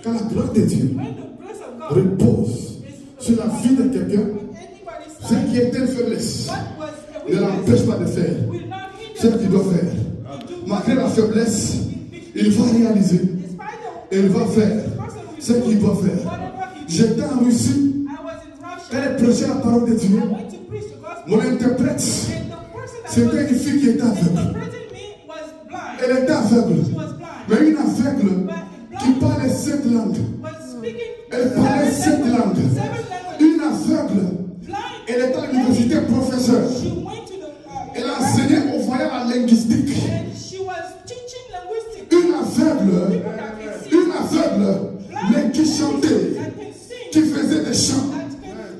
Quand la gloire de Dieu repose sur la vie de quelqu'un, ce qui est une faiblesse ne l'empêche pas de faire ce qu'il doit faire. Malgré la faiblesse, il va réaliser et il va faire ce qu'il doit faire. J'étais en Russie, elle prêchait la parole de Dieu. Mon interprète, c'était une fille qui était aveugle. Elle était aveugle, mais une aveugle qui parlait 7 langues. Elle parlait 7 langues. Une aveugle. Elle était à l'université professeure. Elle enseignait au voyage la linguistique. Une aveugle, mais qui chantait, qui faisait des chants.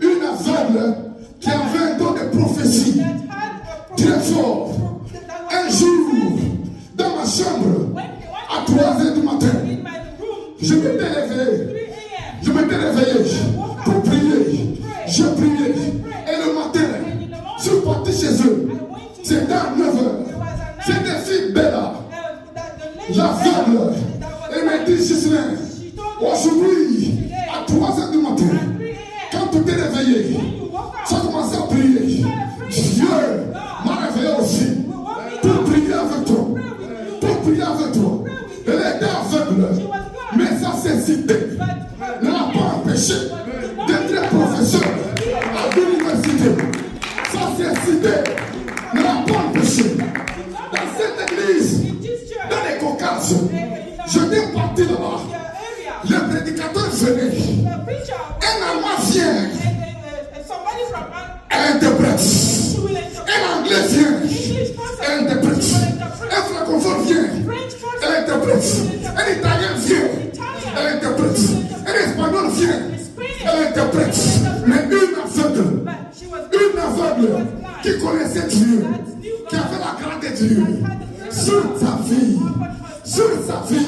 Une aveugle qui avait un don de prophétie très fort. Un jour, dans ma chambre, à 3h du matin, je m'étais réveillé pour prier. Je priais. Et le matin, je suis parti chez eux. C'était à 9h. C'était une fille belle. L'aveugle. Elle m'a dit, Gislain, aujourd'hui, à 3h du matin, quand tu t'es réveillé, tu as commencé à prier. Dieu m'a réveillé aussi pour prier avec toi. Pour prier avec toi. Elle était aveugle, mais sa cécité ne l'a pas empêché d'être professeur à l'université. Sa cécité ne l'a pas empêché. Dans cette église, dans les Caucases, j'étais parti là-bas. Le prédicateur venait. Un Allemand vient. Elle interprète. Un Anglais vient. Elle interprète. Un francophone vient. Elle interprète. Un Italien vient. Elle interprète. Un Espagnol vient. Elle interprète. Mais une aveugle qui connaissait Dieu, qui avait la grâce de Dieu sur sa vie,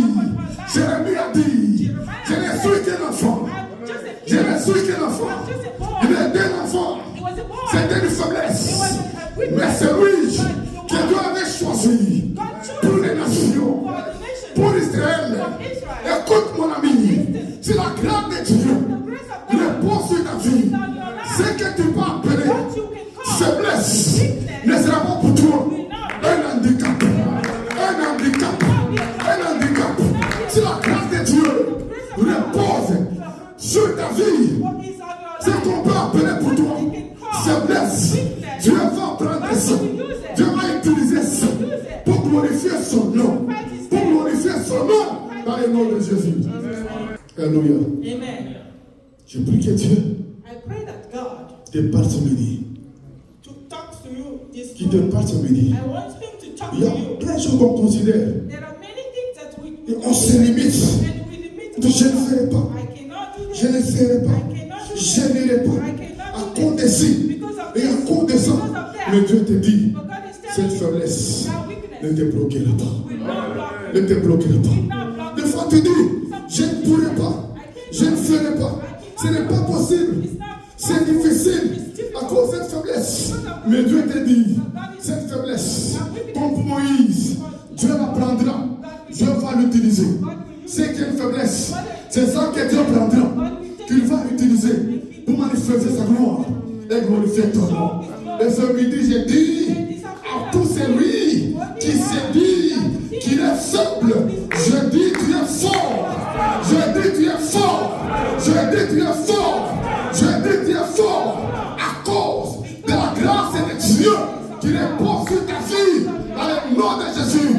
Jérémie a dit, je ne suis qu'un enfant. Je ne suis qu'un enfant. Il était un enfant. C'était une faiblesse. Mais c'est lui que Dieu avait choisi pour les nations, pour Israël. Écoute mon ami, c'est la grâce de Dieu repose sur ta vie. Ce que tu peux appeler faiblesse ne sera pas pour toi un handicap. Un handicap. Un handicap. C'est la grâce de Dieu repose sur ta vie. Ce qu'on peut appeler pour toi faiblesse, Dieu va prendre ça. Dieu va utiliser ça pour glorifier son nom. Pour glorifier son nom dans le nom de Jésus. Alléluia. Amen. Je prie que Dieu te parle ce midi. Qui te parle ce midi. Il y a plein de choses qu'on considère. Et on se limite. Je ne ferai pas. Je ne ferai pas. Je n'irai pas. À cause de ci. Et à cause de ça. Mais Dieu te dit, cette faiblesse ne te bloquera pas. Ne te bloquera pas. Des fois tu dis, je ne pourrai pas. Je ne ferai pas. Ce n'est pas possible. C'est difficile à cause de cette faiblesse. Mais Dieu te dit, cette faiblesse, comme Moïse, Dieu la prendra. Dieu va l'utiliser. C'est qu'il y a une faiblesse. C'est ça que Dieu prendra. Qu'il va utiliser pour manifester sa gloire et glorifier ton nom. Et ce midi, j'ai dit à tout celui qui s'est dit qu'il est faible, je dis tu es fort. Je dis tu es fort. Je dis tu es fort. Je dis tu es fort à cause de la grâce de Dieu qui repose sur ta vie dans le nom de Jésus.